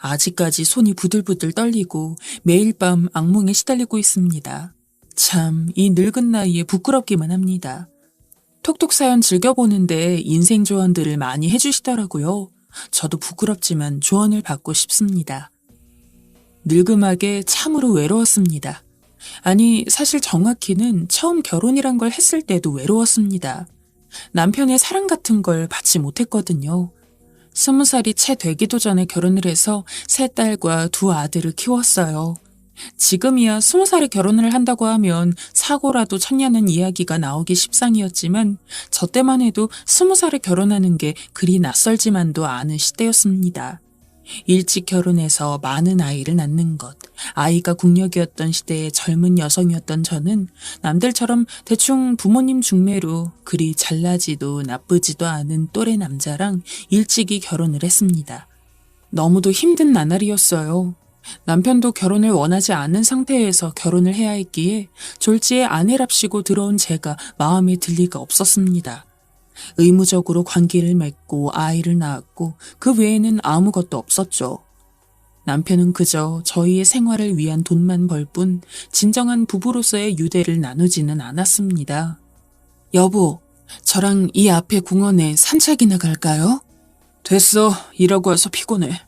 아직까지 손이 부들부들 떨리고 매일 밤 악몽에 시달리고 있습니다. 참, 이 늙은 나이에 부끄럽기만 합니다. 톡톡 사연 즐겨보는데 인생 조언들을 많이 해주시더라고요. 저도 부끄럽지만 조언을 받고 싶습니다. 늙음하게 참으로 외로웠습니다. 아니, 사실 정확히는 처음 결혼이란 걸 했을 때도 외로웠습니다. 남편의 사랑 같은 걸 받지 못했거든요. 20살이 채 되기도 전에 결혼을 해서 3딸과 2아들을 키웠어요. 지금이야 20살에 결혼을 한다고 하면 사고라도 쳤냐는 이야기가 나오기 십상이었지만 저 때만 해도 20살에 결혼하는 게 그리 낯설지만도 않은 시대였습니다. 일찍 결혼해서 많은 아이를 낳는 것, 아이가 국력이었던 시대의 젊은 여성이었던 저는 남들처럼 대충 부모님 중매로 그리 잘나지도 나쁘지도 않은 또래 남자랑 일찍이 결혼을 했습니다. 너무도 힘든 나날이었어요. 남편도 결혼을 원하지 않은 상태에서 결혼을 해야 했기에 졸지에 아내랍시고 들어온 제가 마음에 들 리가 없었습니다. 의무적으로 관계를 맺고 아이를 낳았고 그 외에는 아무것도 없었죠. 남편은 그저 저희의 생활을 위한 돈만 벌 뿐 진정한 부부로서의 유대를 나누지는 않았습니다. 여보, 저랑 이 앞에 공원에 산책이나 갈까요? 됐어, 일하고 와서 피곤해.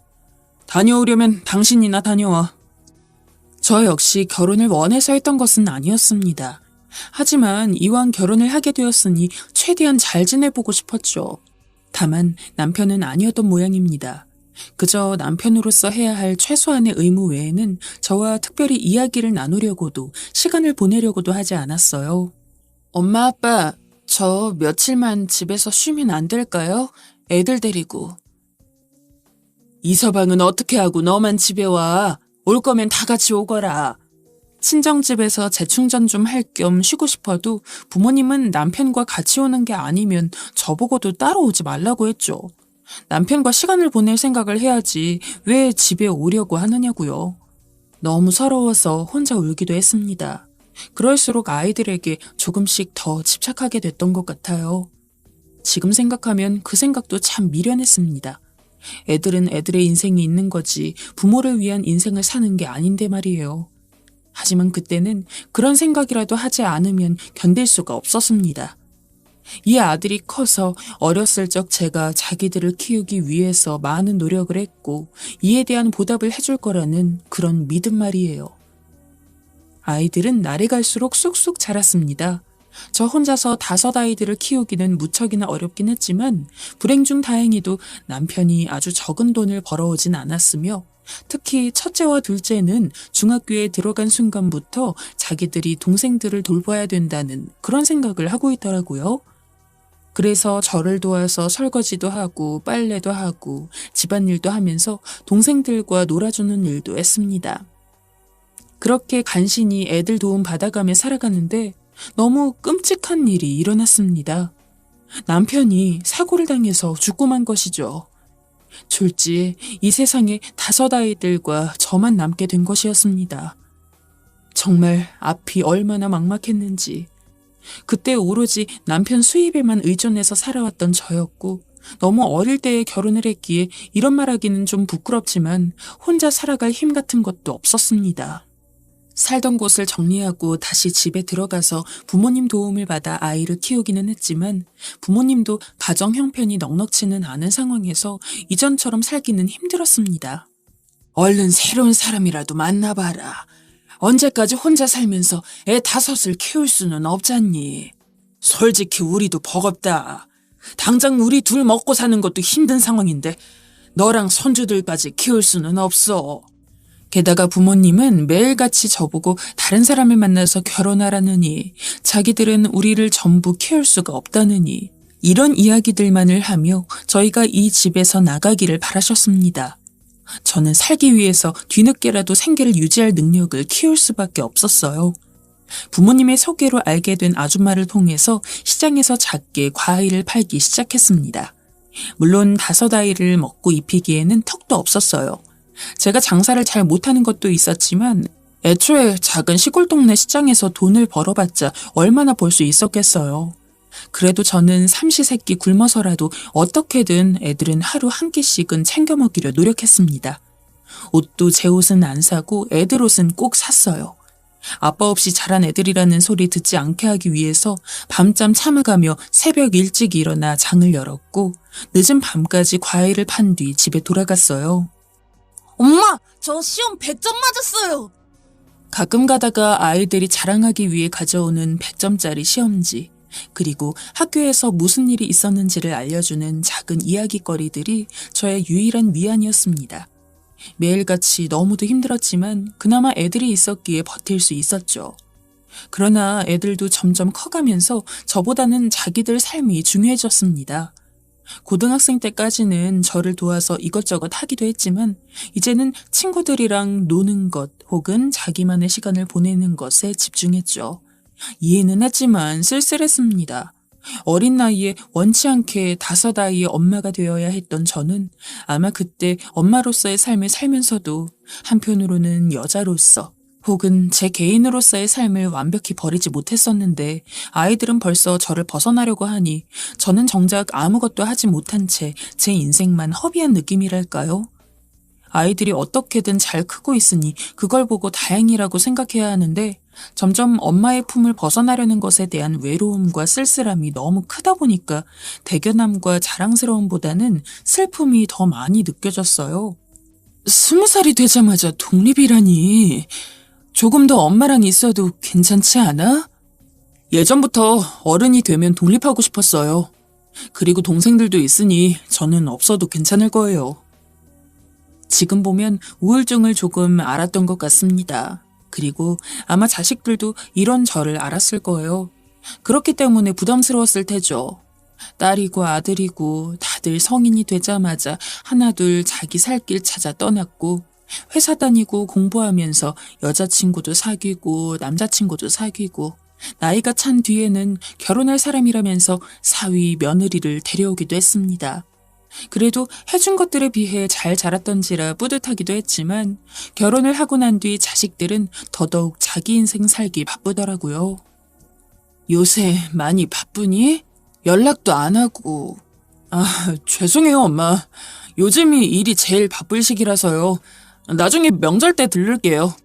다녀오려면 당신이나 다녀와. 저 역시 결혼을 원해서 했던 것은 아니었습니다. 하지만 이왕 결혼을 하게 되었으니 최대한 잘 지내보고 싶었죠. 다만 남편은 아니었던 모양입니다. 그저 남편으로서 해야 할 최소한의 의무 외에는 저와 특별히 이야기를 나누려고도 시간을 보내려고도 하지 않았어요. 엄마, 아빠, 저 며칠만 집에서 쉬면 안 될까요? 애들 데리고. 이서방은 어떻게 하고 너만 집에 와? 올 거면 다 같이 오거라. 친정집에서 재충전 좀 할 겸 쉬고 싶어도 부모님은 남편과 같이 오는 게 아니면 저보고도 따로 오지 말라고 했죠. 남편과 시간을 보낼 생각을 해야지 왜 집에 오려고 하느냐고요. 너무 서러워서 혼자 울기도 했습니다. 그럴수록 아이들에게 조금씩 더 집착하게 됐던 것 같아요. 지금 생각하면 그 생각도 참 미련했습니다. 애들은 애들의 인생이 있는 거지 부모를 위한 인생을 사는 게 아닌데 말이에요. 하지만 그때는 그런 생각이라도 하지 않으면 견딜 수가 없었습니다. 이 아들이 커서 어렸을 적 제가 자기들을 키우기 위해서 많은 노력을 했고 이에 대한 보답을 해줄 거라는 그런 믿음 말이에요. 아이들은 날이 갈수록 쑥쑥 자랐습니다. 저 혼자서 5아이들을 키우기는 무척이나 어렵긴 했지만 불행 중 다행히도 남편이 아주 적은 돈을 벌어오진 않았으며 특히 첫째와 둘째는 중학교에 들어간 순간부터 자기들이 동생들을 돌봐야 된다는 그런 생각을 하고 있더라고요. 그래서 저를 도와서 설거지도 하고 빨래도 하고 집안일도 하면서 동생들과 놀아주는 일도 했습니다. 그렇게 간신히 애들 도움 받아가며 살아가는데 너무 끔찍한 일이 일어났습니다. 남편이 사고를 당해서 죽고 만 것이죠. 졸지에 이 세상에 5아이들과 저만 남게 된 것이었습니다. 정말 앞이 얼마나 막막했는지. 그때 오로지 남편 수입에만 의존해서 살아왔던 저였고 너무 어릴 때에 결혼을 했기에 이런 말하기는 좀 부끄럽지만 혼자 살아갈 힘 같은 것도 없었습니다. 살던 곳을 정리하고 다시 집에 들어가서 부모님 도움을 받아 아이를 키우기는 했지만 부모님도 가정 형편이 넉넉지는 않은 상황에서 이전처럼 살기는 힘들었습니다. 얼른 새로운 사람이라도 만나봐라. 언제까지 혼자 살면서 애 5을 키울 수는 없잖니. 솔직히 우리도 버겁다. 당장 우리 둘 먹고 사는 것도 힘든 상황인데 너랑 손주들까지 키울 수는 없어. 게다가 부모님은 매일같이 저보고 다른 사람을 만나서 결혼하라느니 자기들은 우리를 전부 키울 수가 없다느니 이런 이야기들만을 하며 저희가 이 집에서 나가기를 바라셨습니다. 저는 살기 위해서 뒤늦게라도 생계를 유지할 능력을 키울 수밖에 없었어요. 부모님의 소개로 알게 된 아줌마를 통해서 시장에서 작게 과일을 팔기 시작했습니다. 물론 5아이를 먹고 입히기에는 턱도 없었어요. 제가 장사를 잘 못하는 것도 있었지만 애초에 작은 시골 동네 시장에서 돈을 벌어봤자 얼마나 벌 수 있었겠어요. 그래도 저는 삼시세끼 굶어서라도 어떻게든 애들은 하루 한 끼씩은 챙겨 먹이려 노력했습니다. 옷도 제 옷은 안 사고 애들 옷은 꼭 샀어요. 아빠 없이 자란 애들이라는 소리 듣지 않게 하기 위해서 밤잠 참아가며 새벽 일찍 일어나 장을 열었고 늦은 밤까지 과일을 판 뒤 집에 돌아갔어요. 엄마, 저 시험 100점 맞았어요. 가끔 가다가 아이들이 자랑하기 위해 가져오는 100점짜리 시험지, 그리고 학교에서 무슨 일이 있었는지를 알려주는 작은 이야기거리들이 저의 유일한 위안이었습니다. 매일같이 너무도 힘들었지만 그나마 애들이 있었기에 버틸 수 있었죠. 그러나 애들도 점점 커가면서 저보다는 자기들 삶이 중요해졌습니다. 고등학생 때까지는 저를 도와서 이것저것 하기도 했지만 이제는 친구들이랑 노는 것 혹은 자기만의 시간을 보내는 것에 집중했죠. 이해는 했지만 쓸쓸했습니다. 어린 나이에 원치 않게 5아이의 엄마가 되어야 했던 저는 아마 그때 엄마로서의 삶을 살면서도 한편으로는 여자로서 혹은 제 개인으로서의 삶을 완벽히 버리지 못했었는데 아이들은 벌써 저를 벗어나려고 하니 저는 정작 아무것도 하지 못한 채 제 인생만 허비한 느낌이랄까요? 아이들이 어떻게든 잘 크고 있으니 그걸 보고 다행이라고 생각해야 하는데 점점 엄마의 품을 벗어나려는 것에 대한 외로움과 쓸쓸함이 너무 크다 보니까 대견함과 자랑스러움보다는 슬픔이 더 많이 느껴졌어요. 20살이 되자마자 독립이라니. 조금 더 엄마랑 있어도 괜찮지 않아? 예전부터 어른이 되면 독립하고 싶었어요. 그리고 동생들도 있으니 저는 없어도 괜찮을 거예요. 지금 보면 우울증을 조금 알았던 것 같습니다. 그리고 아마 자식들도 이런 저를 알았을 거예요. 그렇기 때문에 부담스러웠을 테죠. 딸이고 아들이고 다들 성인이 되자마자 하나둘 자기 살 길 찾아 떠났고 회사 다니고 공부하면서 여자친구도 사귀고 남자친구도 사귀고 나이가 찬 뒤에는 결혼할 사람이라면서 사위 며느리를 데려오기도 했습니다. 그래도 해준 것들에 비해 잘 자랐던지라 뿌듯하기도 했지만 결혼을 하고 난 뒤 자식들은 더더욱 자기 인생 살기 바쁘더라고요. 요새 많이 바쁘니? 연락도 안 하고. 죄송해요, 엄마. 요즘이 일이 제일 바쁠 시기라서요. 나중에 명절 때 들를게요.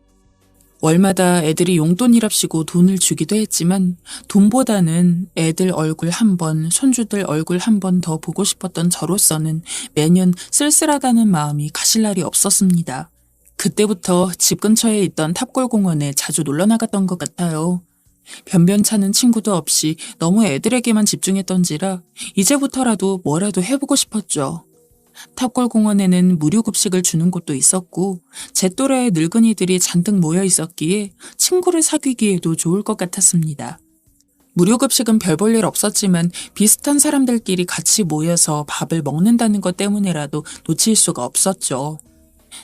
월마다 애들이 용돈이랍시고 돈을 주기도 했지만 돈보다는 애들 얼굴 한 번, 손주들 얼굴 한 번 더 보고 싶었던 저로서는 매년 쓸쓸하다는 마음이 가실 날이 없었습니다. 그때부터 집 근처에 있던 탑골공원에 자주 놀러 나갔던 것 같아요. 변변찮은 친구도 없이 너무 애들에게만 집중했던지라 이제부터라도 뭐라도 해보고 싶었죠. 탑골공원에는 무료 급식을 주는 곳도 있었고 제 또래의 늙은이들이 잔뜩 모여 있었기에 친구를 사귀기에도 좋을 것 같았습니다. 무료 급식은 별 볼 일 없었지만 비슷한 사람들끼리 같이 모여서 밥을 먹는다는 것 때문에라도 놓칠 수가 없었죠.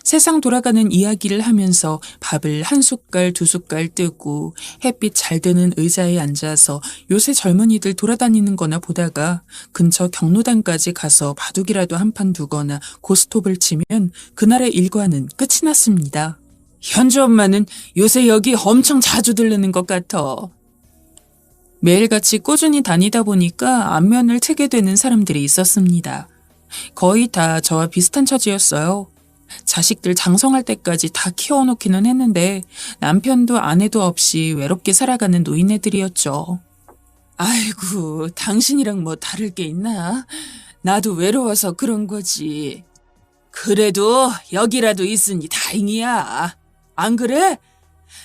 세상 돌아가는 이야기를 하면서 밥을 한 숟갈 두 숟갈 뜨고 햇빛 잘 드는 의자에 앉아서 요새 젊은이들 돌아다니는 거나 보다가 근처 경로당까지 가서 바둑이라도 한 판 두거나 고스톱을 치면 그날의 일과는 끝이 났습니다. 현주 엄마는 요새 여기 엄청 자주 들르는 것 같아. 매일같이 꾸준히 다니다 보니까 안면을 트게 되는 사람들이 있었습니다. 거의 다 저와 비슷한 처지였어요. 자식들 장성할 때까지 다 키워놓기는 했는데 남편도 아내도 없이 외롭게 살아가는 노인네들이었죠. 아이고, 당신이랑 뭐 다를 게 있나? 나도 외로워서 그런 거지. 그래도 여기라도 있으니 다행이야. 안 그래?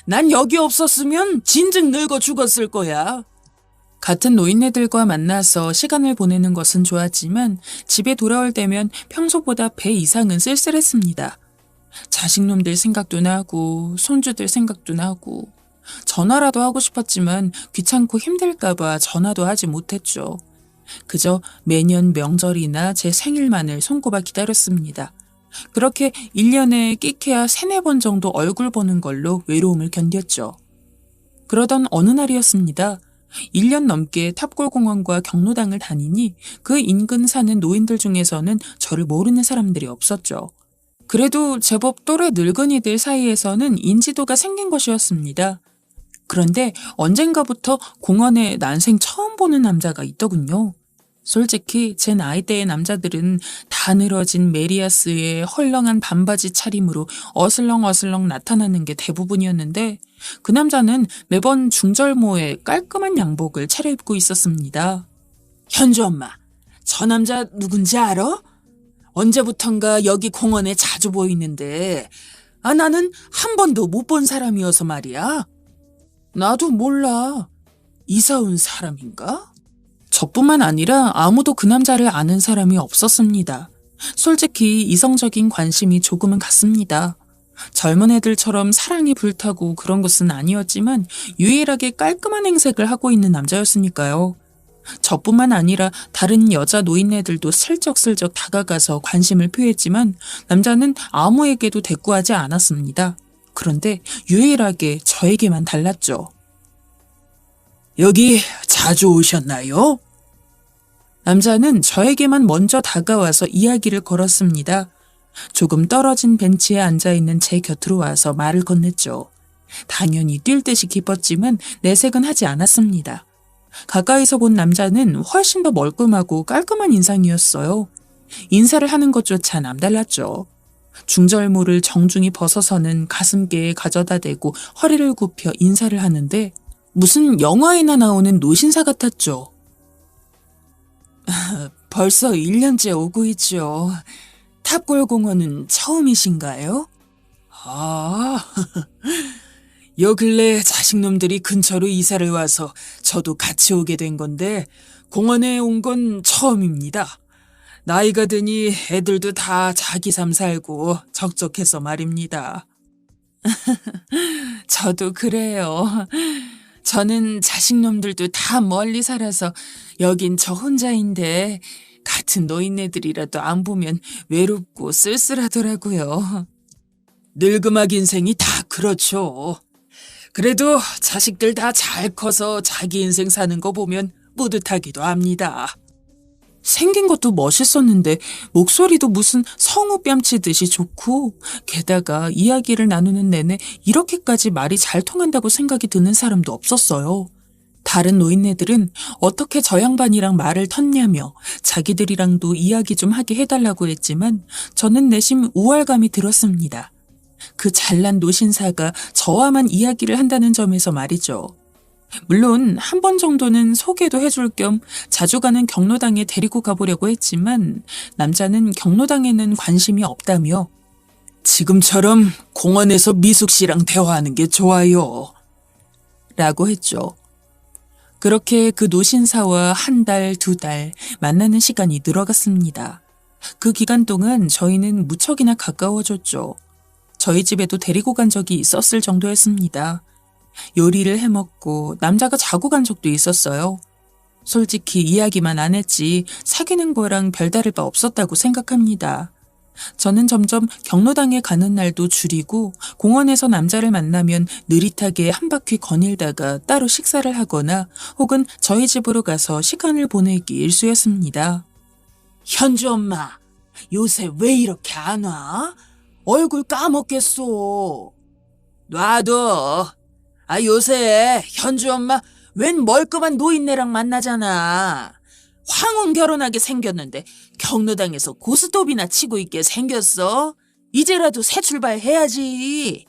난 여기 없었으면 진즉 늙어 죽었을 거야. 같은 노인네들과 만나서 시간을 보내는 것은 좋았지만 집에 돌아올 때면 평소보다 배 이상은 쓸쓸했습니다. 자식놈들 생각도 나고 손주들 생각도 나고 전화라도 하고 싶었지만 귀찮고 힘들까봐 전화도 하지 못했죠. 그저 매년 명절이나 제 생일만을 손꼽아 기다렸습니다. 그렇게 1년에 끼케야 3-4번 정도 얼굴 보는 걸로 외로움을 견뎠죠. 그러던 어느 날이었습니다. 1년 넘게 탑골공원과 경로당을 다니니 그 인근 사는 노인들 중에서는 저를 모르는 사람들이 없었죠. 그래도 제법 또래 늙은이들 사이에서는 인지도가 생긴 것이었습니다. 그런데 언젠가부터 공원에 난생 처음 보는 남자가 있더군요. 솔직히 제 나이대의 남자들은 다 다 늘어진 메리아스의 헐렁한 반바지 차림으로 어슬렁어슬렁 나타나는 게 대부분이었는데 그 남자는 매번 중절모에 깔끔한 양복을 차려입고 있었습니다. 현주 엄마, 저 남자 누군지 알아? 언제부턴가 여기 공원에 자주 보이는데 나는 한 번도 못 본 사람이어서 말이야. 나도 몰라. 이사 온 사람인가? 저뿐만 아니라 아무도 그 남자를 아는 사람이 없었습니다. 솔직히 이성적인 관심이 조금은 갔습니다. 젊은 애들처럼 사랑이 불타고 그런 것은 아니었지만 유일하게 깔끔한 행색을 하고 있는 남자였으니까요. 저뿐만 아니라 다른 여자 노인네들도 슬쩍슬쩍 다가가서 관심을 표했지만 남자는 아무에게도 대꾸하지 않았습니다. 그런데 유일하게 저에게만 달랐죠. 여기 자주 오셨나요? 남자는 저에게만 먼저 다가와서 이야기를 걸었습니다. 조금 떨어진 벤치에 앉아있는 제 곁으로 와서 말을 건넸죠. 당연히 뛸 듯이 기뻤지만 내색은 하지 않았습니다. 가까이서 본 남자는 훨씬 더 멀끔하고 깔끔한 인상이었어요. 인사를 하는 것조차 남달랐죠. 중절모를 정중히 벗어서는 가슴께에 가져다 대고 허리를 굽혀 인사를 하는데 무슨 영화에나 나오는 노신사 같았죠. 벌써 1년째 오고 있죠. 탑골공원은 처음이신가요? 요 근래 자식놈들이 근처로 이사를 와서 저도 같이 오게 된 건데 공원에 온 건 처음입니다. 나이가 드니 애들도 다 자기 삶 살고 적적해서 말입니다. 저도 그래요. 저는 자식놈들도 다 멀리 살아서 여긴 저 혼자인데 같은 노인네들이라도 안 보면 외롭고 쓸쓸하더라고요. 늙음학 인생이 다 그렇죠. 그래도 자식들 다 잘 커서 자기 인생 사는 거 보면 뿌듯하기도 합니다. 생긴 것도 멋있었는데 목소리도 무슨 성우 뺨치듯이 좋고 게다가 이야기를 나누는 내내 이렇게까지 말이 잘 통한다고 생각이 드는 사람도 없었어요. 다른 노인네들은 어떻게 저 양반이랑 말을 텄냐며 자기들이랑도 이야기 좀 하게 해달라고 했지만 저는 내심 우월감이 들었습니다. 그 잘난 노신사가 저와만 이야기를 한다는 점에서 말이죠. 물론 한 번 정도는 소개도 해줄 겸 자주 가는 경로당에 데리고 가보려고 했지만 남자는 경로당에는 관심이 없다며 지금처럼 공원에서 미숙 씨랑 대화하는 게 좋아요. 라고 했죠. 그렇게 그 노신사와 한 달, 두 달 만나는 시간이 늘어갔습니다. 그 기간 동안 저희는 무척이나 가까워졌죠. 저희 집에도 데리고 간 적이 있었을 정도였습니다. 요리를 해먹고 남자가 자고 간 적도 있었어요. 솔직히 이야기만 안 했지 사귀는 거랑 별다를 바 없었다고 생각합니다. 저는 점점 경로당에 가는 날도 줄이고 공원에서 남자를 만나면 느릿하게 한 바퀴 거닐다가 따로 식사를 하거나 혹은 저희 집으로 가서 시간을 보내기 일쑤였습니다. 현주 엄마, 요새 왜 이렇게 안 와? 얼굴 까먹겠소. 놔둬. 요새 현주 엄마 웬 멀끔한 노인네랑 만나잖아. 황혼 결혼하게 생겼는데 경로당에서 고스톱이나 치고 있게 생겼어. 이제라도 새 출발해야지.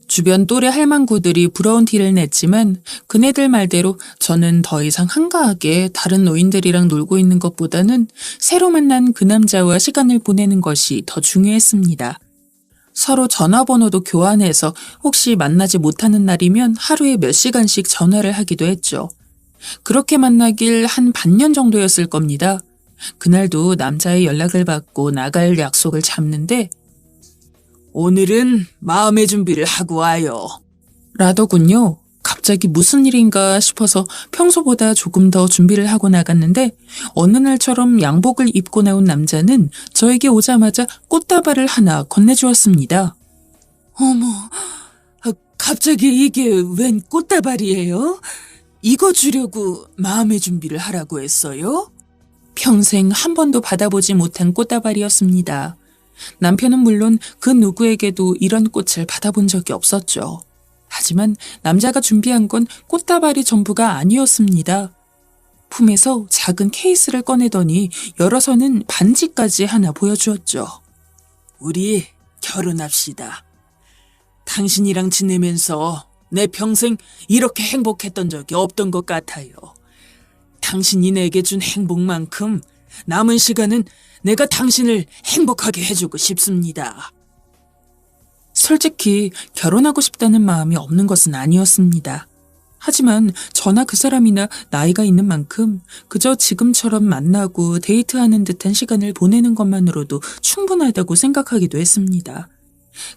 주변 또래 할망구들이 부러운 티를 냈지만 그네들 말대로 저는 더 이상 한가하게 다른 노인들이랑 놀고 있는 것보다는 새로 만난 그 남자와 시간을 보내는 것이 더 중요했습니다. 서로 전화번호도 교환해서 혹시 만나지 못하는 날이면 하루에 몇 시간씩 전화를 하기도 했죠. 그렇게 만나길 한 반년 정도였을 겁니다. 그날도 남자의 연락을 받고 나갈 약속을 잡는데 오늘은 마음의 준비를 하고 와요. 라더군요. 갑자기 무슨 일인가 싶어서 평소보다 조금 더 준비를 하고 나갔는데 어느 날처럼 양복을 입고 나온 남자는 저에게 오자마자 꽃다발을 하나 건네주었습니다. 어머, 갑자기 이게 웬 꽃다발이에요? 이거 주려고 마음의 준비를 하라고 했어요? 평생 한 번도 받아보지 못한 꽃다발이었습니다. 남편은 물론 그 누구에게도 이런 꽃을 받아본 적이 없었죠. 하지만 남자가 준비한 건 꽃다발이 전부가 아니었습니다. 품에서 작은 케이스를 꺼내더니 열어서는 반지까지 하나 보여주었죠. 우리 결혼합시다. 당신이랑 지내면서 내 평생 이렇게 행복했던 적이 없던 것 같아요. 당신이 내게 준 행복만큼 남은 시간은 내가 당신을 행복하게 해주고 싶습니다. 솔직히 결혼하고 싶다는 마음이 없는 것은 아니었습니다. 하지만 저나 그 사람이나 나이가 있는 만큼 그저 지금처럼 만나고 데이트하는 듯한 시간을 보내는 것만으로도 충분하다고 생각하기도 했습니다.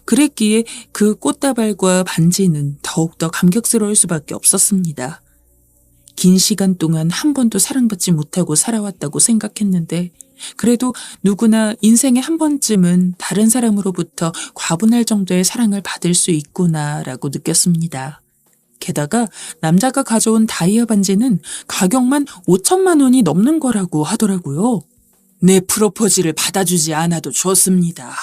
그랬기에 그 꽃다발과 반지는 더욱더 감격스러울 수밖에 없었습니다. 긴 시간 동안 한 번도 사랑받지 못하고 살아왔다고 생각했는데 그래도 누구나 인생에 한 번쯤은 다른 사람으로부터 과분할 정도의 사랑을 받을 수 있구나라고 느꼈습니다. 게다가 남자가 가져온 다이아 반지는 가격만 5천만 원이 넘는 거라고 하더라고요. 내 프로포즈를 받아주지 않아도 좋습니다.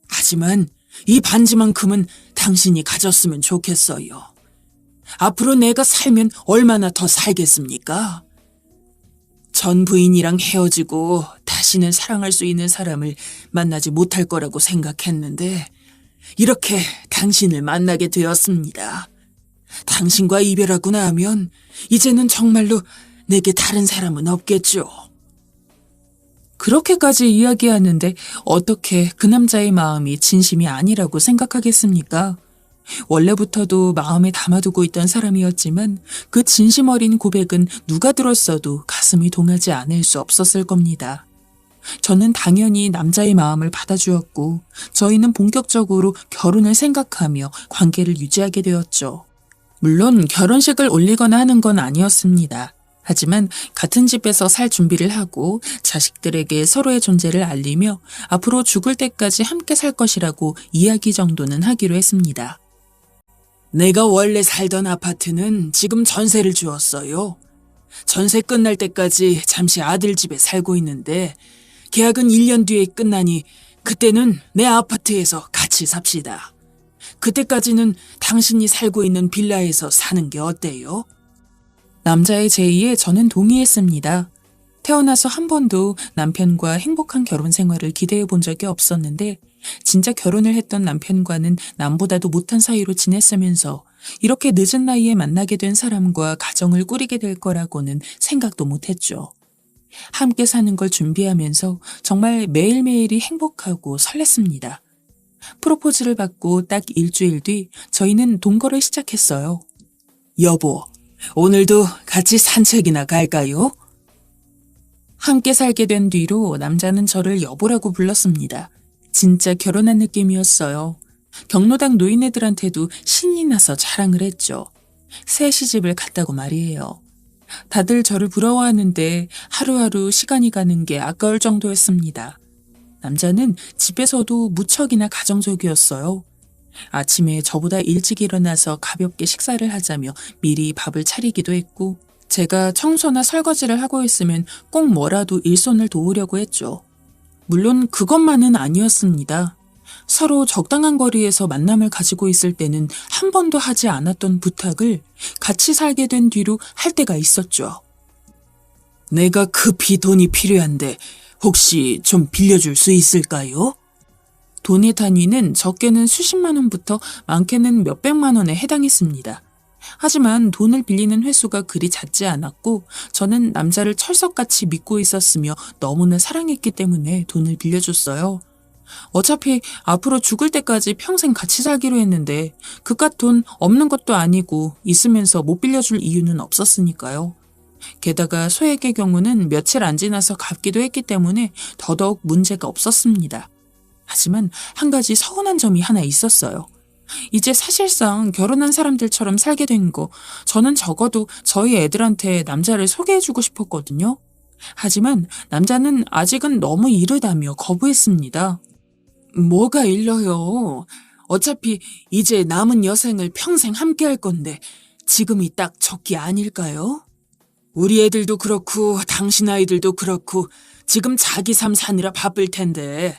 하지만 이 반지만큼은 당신이 가졌으면 좋겠어요. 앞으로 내가 살면 얼마나 더 살겠습니까? 전 부인이랑 헤어지고 다시는 사랑할 수 있는 사람을 만나지 못할 거라고 생각했는데 이렇게 당신을 만나게 되었습니다. 당신과 이별하고 나면 이제는 정말로 내게 다른 사람은 없겠죠. 그렇게까지 이야기하는데 어떻게 그 남자의 마음이 진심이 아니라고 생각하겠습니까? 원래부터도 마음에 담아두고 있던 사람이었지만 그 진심 어린 고백은 누가 들었어도 가슴이 동하지 않을 수 없었을 겁니다. 저는 당연히 남자의 마음을 받아주었고 저희는 본격적으로 결혼을 생각하며 관계를 유지하게 되었죠. 물론 결혼식을 올리거나 하는 건 아니었습니다. 하지만 같은 집에서 살 준비를 하고 자식들에게 서로의 존재를 알리며 앞으로 죽을 때까지 함께 살 것이라고 이야기 정도는 하기로 했습니다. 내가 원래 살던 아파트는 지금 전세를 주었어요. 전세 끝날 때까지 잠시 아들 집에 살고 있는데 계약은 1년 뒤에 끝나니 그때는 내 아파트에서 같이 삽시다. 그때까지는 당신이 살고 있는 빌라에서 사는 게 어때요? 남자의 제의에 저는 동의했습니다. 태어나서 한 번도 남편과 행복한 결혼 생활을 기대해 본 적이 없었는데 진짜 결혼을 했던 남편과는 남보다도 못한 사이로 지냈으면서 이렇게 늦은 나이에 만나게 된 사람과 가정을 꾸리게 될 거라고는 생각도 못했죠. 함께 사는 걸 준비하면서 정말 매일매일이 행복하고 설렜습니다. 프로포즈를 받고 딱 일주일 뒤 저희는 동거를 시작했어요. 여보, 오늘도 같이 산책이나 갈까요? 함께 살게 된 뒤로 남자는 저를 여보라고 불렀습니다. 진짜 결혼한 느낌이었어요. 경로당 노인네들한테도 신이 나서 자랑을 했죠. 새 시집을 갔다고 말이에요. 다들 저를 부러워하는데 하루하루 시간이 가는 게 아까울 정도였습니다. 남자는 집에서도 무척이나 가정적이었어요. 아침에 저보다 일찍 일어나서 가볍게 식사를 하자며 미리 밥을 차리기도 했고 제가 청소나 설거지를 하고 있으면 꼭 뭐라도 일손을 도우려고 했죠. 물론 그것만은 아니었습니다. 서로 적당한 거리에서 만남을 가지고 있을 때는 한 번도 하지 않았던 부탁을 같이 살게 된 뒤로 할 때가 있었죠. 내가 급히 돈이 필요한데 혹시 좀 빌려줄 수 있을까요? 돈의 단위는 적게는 수십만 원부터 많게는 몇백만 원에 해당했습니다. 하지만 돈을 빌리는 횟수가 그리 잦지 않았고 저는 남자를 철석같이 믿고 있었으며 너무나 사랑했기 때문에 돈을 빌려줬어요. 어차피 앞으로 죽을 때까지 평생 같이 살기로 했는데 그깟 돈 없는 것도 아니고 있으면서 못 빌려줄 이유는 없었으니까요. 게다가 소액의 경우는 며칠 안 지나서 갚기도 했기 때문에 더더욱 문제가 없었습니다. 하지만 한 가지 서운한 점이 하나 있었어요. 이제 사실상 결혼한 사람들처럼 살게 된 거, 저는 적어도 저희 애들한테 남자를 소개해주고 싶었거든요. 하지만 남자는 아직은 너무 이르다며 거부했습니다. 뭐가 일러요? 어차피 이제 남은 여생을 평생 함께 할 건데 지금이 딱 적기 아닐까요? 우리 애들도 그렇고 당신 아이들도 그렇고 지금 자기 삶 사느라 바쁠 텐데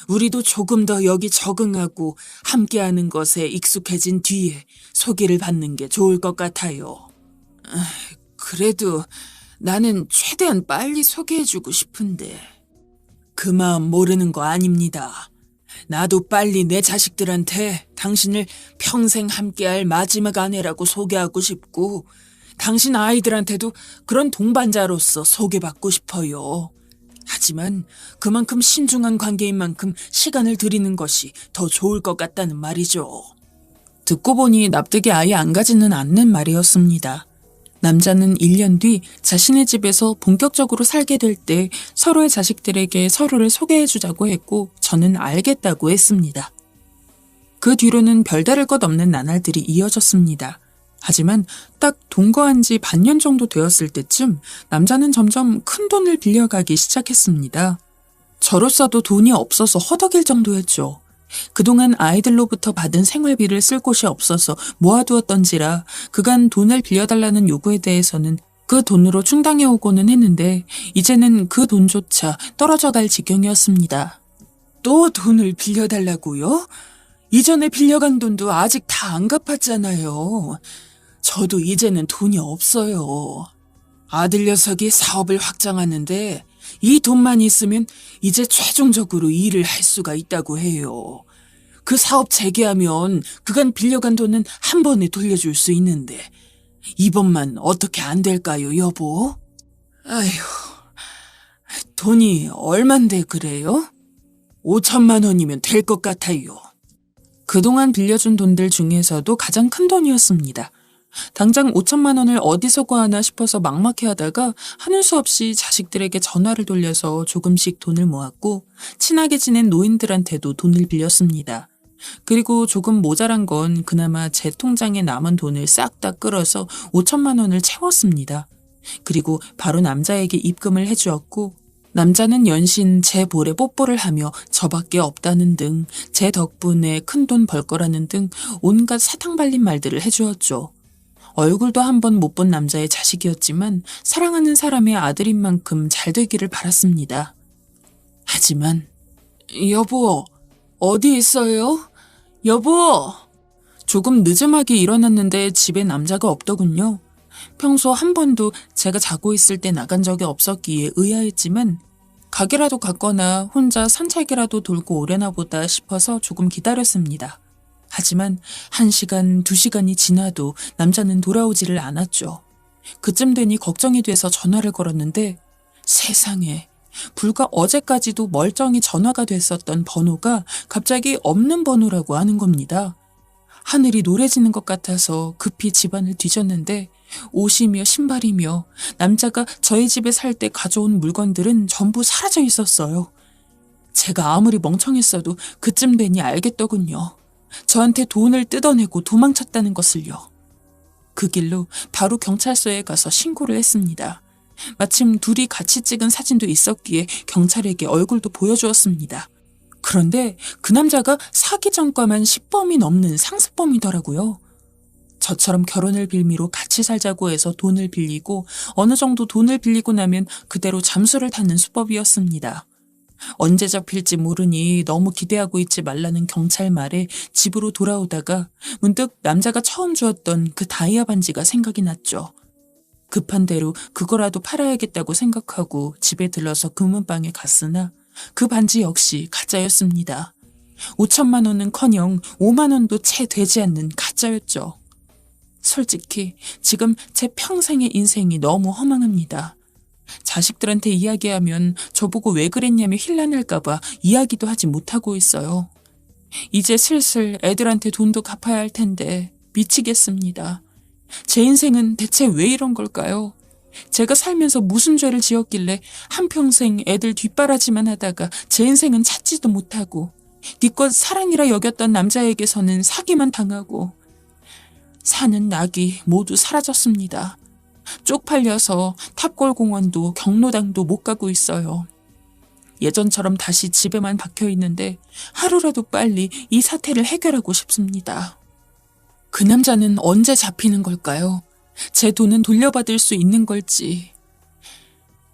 우리도 조금 더 여기 적응하고 함께하는 것에 익숙해진 뒤에 소개를 받는 게 좋을 것 같아요. 그래도 나는 최대한 빨리 소개해주고 싶은데 그 마음 모르는 거 아닙니다. 나도 빨리 내 자식들한테 당신을 평생 함께할 마지막 아내라고 소개하고 싶고 당신 아이들한테도 그런 동반자로서 소개받고 싶어요. 하지만 그만큼 신중한 관계인 만큼 시간을 들이는 것이 더 좋을 것 같다는 말이죠. 듣고 보니 납득이 아예 안 가지는 않는 말이었습니다. 남자는 1년 뒤 자신의 집에서 본격적으로 살게 될 때 서로의 자식들에게 서로를 소개해주자고 했고 저는 알겠다고 했습니다. 그 뒤로는 별다를 것 없는 나날들이 이어졌습니다. 하지만 딱 동거한 지 반년 정도 되었을 때쯤 남자는 점점 큰 돈을 빌려가기 시작했습니다. 저로서도 돈이 없어서 허덕일 정도였죠. 그동안 아이들로부터 받은 생활비를 쓸 곳이 없어서 모아두었던지라 그간 돈을 빌려달라는 요구에 대해서는 그 돈으로 충당해오고는 했는데 이제는 그 돈조차 떨어져갈 지경이었습니다. 또 돈을 빌려달라고요? 이전에 빌려간 돈도 아직 다 안 갚았잖아요. 저도 이제는 돈이 없어요. 아들 녀석이 사업을 확장하는데 이 돈만 있으면 이제 최종적으로 일을 할 수가 있다고 해요. 그 사업 재개하면 그간 빌려간 돈은 한 번에 돌려줄 수 있는데 이번만 어떻게 안 될까요, 여보? 아휴, 돈이 얼만데 그래요? 5천만 원이면 될 것 같아요. 그동안 빌려준 돈들 중에서도 가장 큰 돈이었습니다. 당장 5천만 원을 어디서 구하나 싶어서 막막해하다가 하는 수 없이 자식들에게 전화를 돌려서 조금씩 돈을 모았고 친하게 지낸 노인들한테도 돈을 빌렸습니다. 그리고 조금 모자란 건 그나마 제 통장에 남은 돈을 싹 다 끌어서 5천만 원을 채웠습니다. 그리고 바로 남자에게 입금을 해주었고 남자는 연신 제 볼에 뽀뽀를 하며 저밖에 없다는 등 제 덕분에 큰돈 벌 거라는 등 온갖 사탕 발린 말들을 해주었죠. 얼굴도 한 번 못 본 남자의 자식이었지만 사랑하는 사람의 아들인 만큼 잘 되기를 바랐습니다. 하지만 여보, 어디 있어요? 여보! 조금 늦음하게 일어났는데 집에 남자가 없더군요. 평소 한 번도 제가 자고 있을 때 나간 적이 없었기에 의아했지만 가게라도 갔거나 혼자 산책이라도 돌고 오려나 보다 싶어서 조금 기다렸습니다. 하지만 1시간, 2시간이 지나도 남자는 돌아오지를 않았죠. 그쯤 되니 걱정이 돼서 전화를 걸었는데 세상에 불과 어제까지도 멀쩡히 전화가 됐었던 번호가 갑자기 없는 번호라고 하는 겁니다. 하늘이 노래지는 것 같아서 급히 집안을 뒤졌는데 옷이며 신발이며 남자가 저희 집에 살 때 가져온 물건들은 전부 사라져 있었어요. 제가 아무리 멍청했어도 그쯤 되니 알겠더군요. 저한테 돈을 뜯어내고 도망쳤다는 것을요. 그 길로 바로 경찰서에 가서 신고를 했습니다. 마침 둘이 같이 찍은 사진도 있었기에 경찰에게 얼굴도 보여주었습니다. 그런데 그 남자가 사기 전과만 10범이 넘는 상습범이더라고요. 저처럼 결혼을 빌미로 같이 살자고 해서 돈을 빌리고 어느 정도 돈을 빌리고 나면 그대로 잠수를 타는 수법이었습니다. 언제 잡힐지 모르니 너무 기대하고 있지 말라는 경찰 말에 집으로 돌아오다가 문득 남자가 처음 주었던 그 다이아 반지가 생각이 났죠. 급한 대로 그거라도 팔아야겠다고 생각하고 집에 들러서 금은방에 갔으나 그 반지 역시 가짜였습니다. 5천만 원은커녕 5만 원도 채 되지 않는 가짜였죠. 솔직히 지금 제 평생의 인생이 너무 허망합니다. 자식들한테 이야기하면 저보고 왜 그랬냐며 힐난할까봐 이야기도 하지 못하고 있어요. 이제 슬슬 애들한테 돈도 갚아야 할 텐데 미치겠습니다. 제 인생은 대체 왜 이런 걸까요? 제가 살면서 무슨 죄를 지었길래 한평생 애들 뒷바라지만 하다가 제 인생은 찾지도 못하고 니껏 사랑이라 여겼던 남자에게서는 사기만 당하고 사는 낙이 모두 사라졌습니다. 쪽팔려서 탑골공원도 경로당도 못 가고 있어요. 예전처럼 다시 집에만 박혀 있는데 하루라도 빨리 이 사태를 해결하고 싶습니다. 그 남자는 언제 잡히는 걸까요? 제 돈은 돌려받을 수 있는 걸지.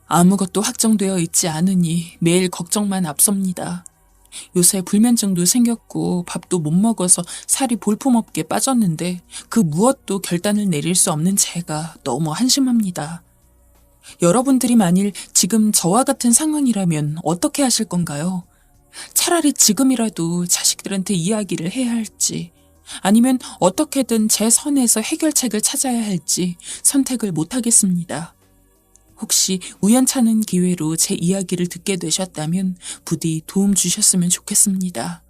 아무것도 확정되어 있지 않으니 매일 걱정만 앞섭니다. 요새 불면증도 생겼고 밥도 못 먹어서 살이 볼품없게 빠졌는데 그 무엇도 결단을 내릴 수 없는 제가 너무 한심합니다. 여러분들이 만일 지금 저와 같은 상황이라면 어떻게 하실 건가요? 차라리 지금이라도 자식들한테 이야기를 해야 할지, 아니면 어떻게든 제 선에서 해결책을 찾아야 할지 선택을 못하겠습니다. 혹시 우연찮은 기회로 제 이야기를 듣게 되셨다면 부디 도움 주셨으면 좋겠습니다.